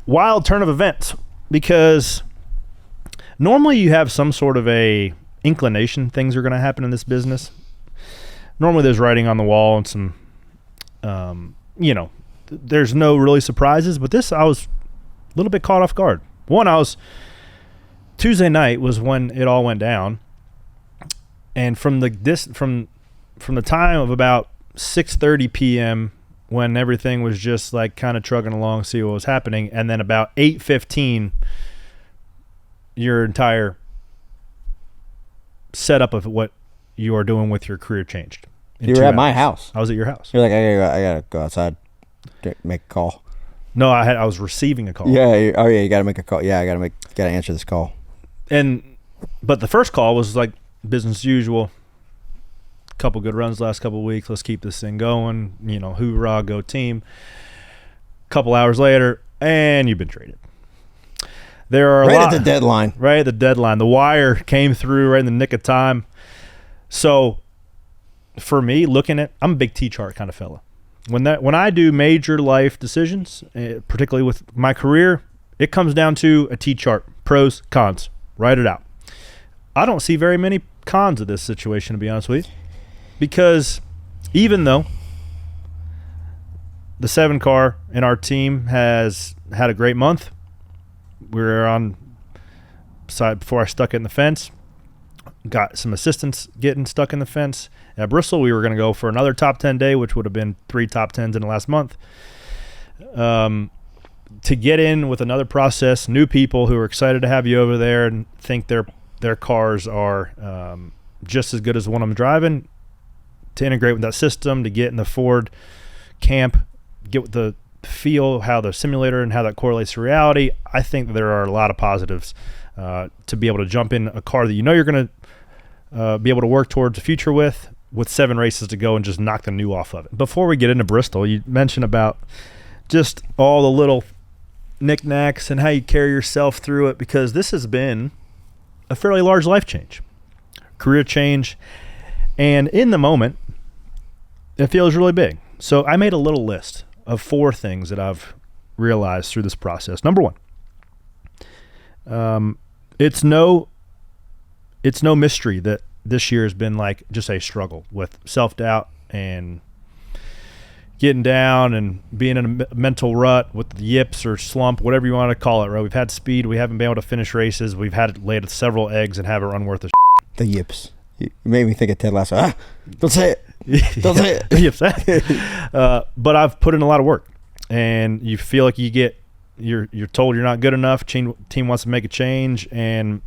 wild turn of events, because normally you have some sort of a inclination things are going to happen in this business. Normally there's writing on the wall and some, there's no really surprises, but this I was a little bit caught off guard. Tuesday night was when it all went down, and from the time of about 6:30 p.m. when everything was just like kind of trucking along, see what was happening, and then about 8:15, your entire setup of what you are doing with your career changed. You were at my house. I was at your house. You're like, I gotta go outside, make a call. No, I was receiving a call. Yeah. You gotta make a call. Yeah, gotta answer this call. But the first call was like business as usual. Couple good runs last couple of weeks. Let's keep this thing going. Hoorah, go team. Couple hours later, and you've been traded. There are at the deadline. Right at the deadline. The wire came through right in the nick of time. So for me, I'm a big T-chart kind of fella. When I do major life decisions, particularly with my career, it comes down to a T-chart. Pros, cons. Write it out. I don't see very many cons of this situation, to be honest with you, because even though the 7 car in our team has had a great month, we're on side before I stuck it in the fence. Got some assistance getting stuck in the fence. At Bristol, we were going to go for another top 10 day, which would have been 3 top 10s in the last month. To get in with another process, new people who are excited to have you over there and think their cars are just as good as the one I'm driving, to integrate with that system, to get in the Ford camp, get with the feel how the simulator and how that correlates to reality. I think there are a lot of positives to be able to jump in a car that you're going to be able to work towards the future with 7 races to go and just knock the new off of it. Before we get into Bristol, you mentioned about just all the little knickknacks and how you carry yourself through it, because this has been a fairly large life change, career change, and in the moment, it feels really big. So I made a little list of 4 things that I've realized through this process. Number 1, it's no mystery that this year has been like just a struggle with self-doubt and getting down and being in a mental rut with the yips or slump, whatever you want to call it, right? We've had speed. We haven't been able to finish races. We've had laid several eggs and have it run worth of The yips. You made me think of Ted Lasso. Don't say it. Don't say it. Yips. But I've put in a lot of work, and you feel like you're told you're not good enough. Team wants to make a change, and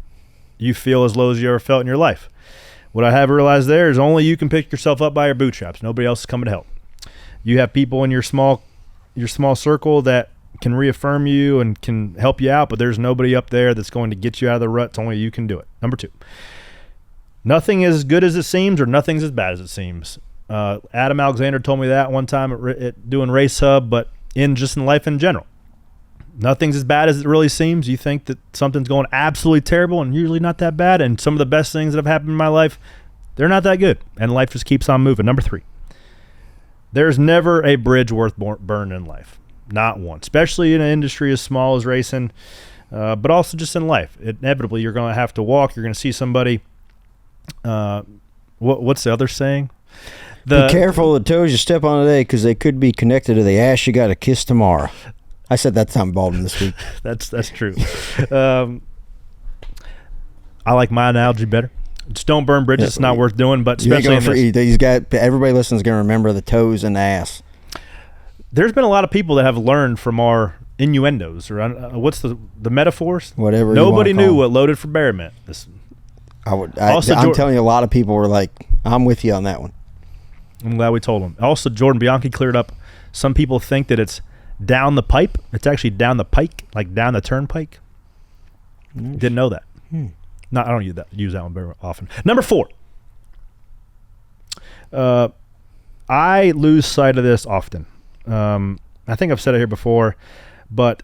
you feel as low as you ever felt in your life. What I have realized there is only you can pick yourself up by your bootstraps. Nobody else is coming to help. You have people in your small circle that can reaffirm you and can help you out, but there's nobody up there that's going to get you out of the rut. Only you can do it. Number 2, nothing is as good as it seems, or nothing's as bad as it seems. Adam Alexander told me that one time at doing Race Hub, but in life in general. Nothing's as bad as it really seems. You think that something's going absolutely terrible, and usually not that bad. And some of the best things that have happened in my life, they're not that good. And life just keeps on moving. Number 3, there's never a bridge worth burning in life. Not one. Especially in an industry as small as racing, but also just in life. Inevitably, you're going to have to walk. You're going to see somebody. What's the other saying? Be careful of the toes you step on today, because they could be connected to the ass you got to kiss tomorrow. I said that Tom Baldwin this week. That's true. I like my analogy better. Just don't burn bridges. It's not worth doing, but especially everybody listening is going to remember the toes and the ass. There's been a lot of people that have learned from our innuendos, or what's the metaphors? Whatever. Nobody knew what loaded for bear meant. I'm telling you, a lot of people were like, I'm with you on that one. I'm glad we told them. Also, Jordan Bianchi cleared up. Some people think that it's down the pipe. It's actually down the pike, like down the turnpike. Nice. Didn't know that. No, I don't use that one very often. Number 4. I lose sight of this often. I think I've said it here before, but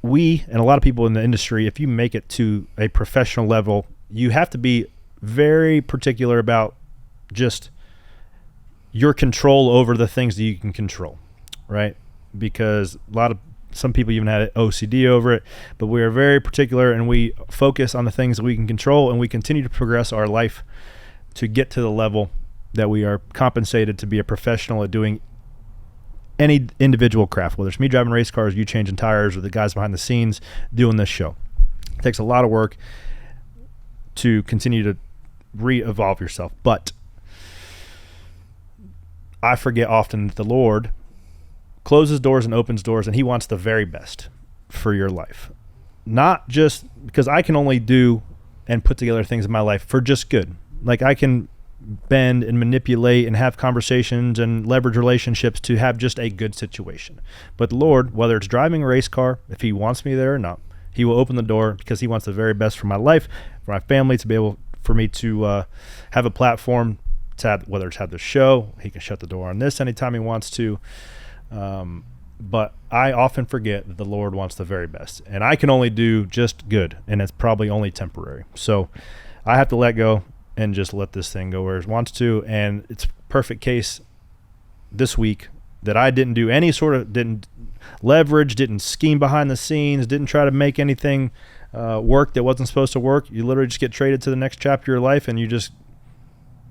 we and a lot of people in the industry, if you make it to a professional level, you have to be very particular about just your control over the things that you can control, right? Because a lot of Some people even had OCD over it, but we are very particular, and we focus on the things that we can control, and we continue to progress our life to get to the level that we are compensated to be a professional at doing any individual craft, whether it's me driving race cars, you changing tires, or the guys behind the scenes doing this show. It takes a lot of work to continue to re-evolve yourself, but I forget often that the Lord closes doors and opens doors, and he wants the very best for your life. Not just because I can only do and put together things in my life for just good. Like I can bend and manipulate and have conversations and leverage relationships to have just a good situation. But the Lord, whether it's driving a race car, if he wants me there or not, he will open the door because he wants the very best for my life, for my family, to be able for me to have a platform to have, whether it's have the show, he can shut the door on this anytime he wants to. But I often forget that the Lord wants the very best, and I can only do just good, and it's probably only temporary. So I have to let go and just let this thing go where it wants to. And it's a perfect case this week that I didn't do any sort of, didn't leverage, didn't scheme behind the scenes, didn't try to make anything work that wasn't supposed to work. You literally just get traded to the next chapter of your life, and you just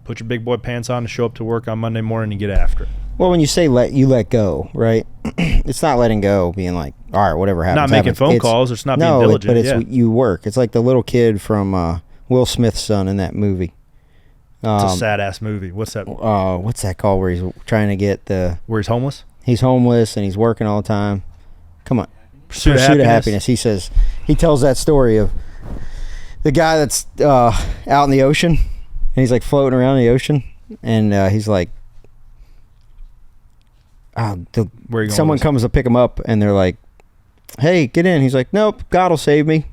put your big boy pants on and show up to work on Monday morning and get after it. Well, when you say let go, right? It's not letting go, being like, all right, whatever happens. Not making phone calls. It's not being diligent. But it's you work. It's like the little kid from Will Smith's son in that movie. It's a sad-ass movie. What's that? What's that called where he's trying to get Where he's homeless? He's homeless and he's working all the time. Come on. Pursuit of Happiness. He tells that story of the guy that's out in the ocean, and he's like floating around in the ocean, and he's like, someone comes to pick him up, and they're like, hey, get in. He's like, nope, God will save me.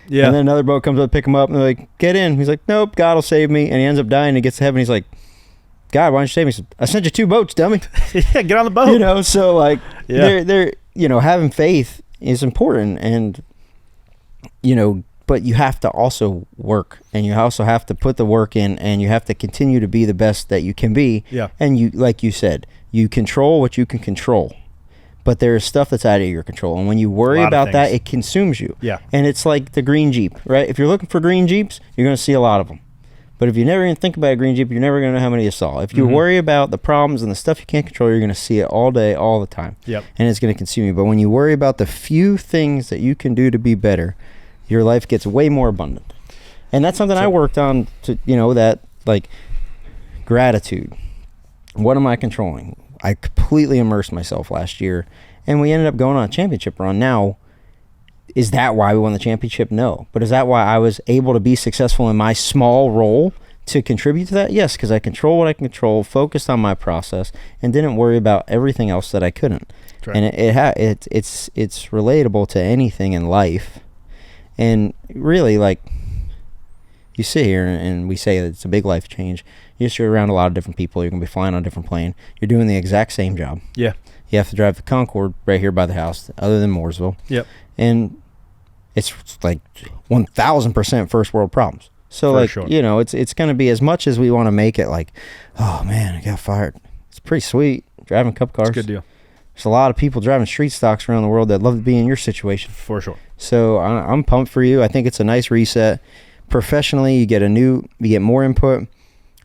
Yeah. And then another boat comes up to pick him up, and they're like, get in. He's like, nope, God will save me. And he ends up dying, and he gets to heaven. He's like, God, why don't you save me? He said, I sent you 2 boats, dummy. Yeah, get on the boat. So like, they're having faith is important, and but you have to also work, and you also have to put the work in, and you have to continue to be the best that you can be. Yeah. And you, like you said, you control what you can control, but there is stuff that's out of your control, and when you worry about that, it consumes you. Yeah. And it's like the green Jeep, right? If you're looking for green Jeeps, you're going to see a lot of them. But if you never even think about a green Jeep, you're never going to know how many you saw. If you worry about the problems and the stuff you can't control, you're going to see it all day, all the time. Yep. And it's going to consume you. But when you worry about the few things that you can do to be better, your life gets way more abundant. And that's something I worked on to, that like gratitude. What am I controlling? I completely immersed myself last year, and we ended up going on a championship run. Now, is that why we won the championship? No. But is that why I was able to be successful in my small role to contribute to that? Yes, because I control what I can control, focused on my process, and didn't worry about everything else that I couldn't. Right. And it's relatable to anything in life. And really, like, you sit here and we say that it's a big life change. You're around a lot of different people. You're going to be flying on a different plane. You're doing the exact same job. Yeah. You have to drive the Concorde right here by the house, other than Mooresville. Yep. And it's like 1,000% first world problems. So, for sure. It's going to be, as much as we want to make it like, oh, man, I got fired. It's pretty sweet driving cup cars. It's a good deal. There's a lot of people driving street stocks around the world that love to be in your situation. For sure. So I'm pumped for you. I think it's a nice reset. Professionally, you get more input,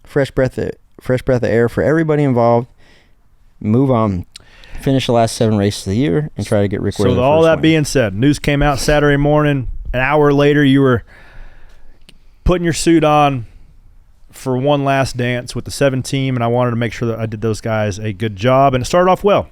fresh breath of air for everybody involved. Move on. Finish the last 7 races of the year and try to get Rick Ware. So all that being said, news came out Saturday morning. An hour later, you were putting your suit on for one last dance with the 7 team, and I wanted to make sure that I did those guys a good job, and it started off well.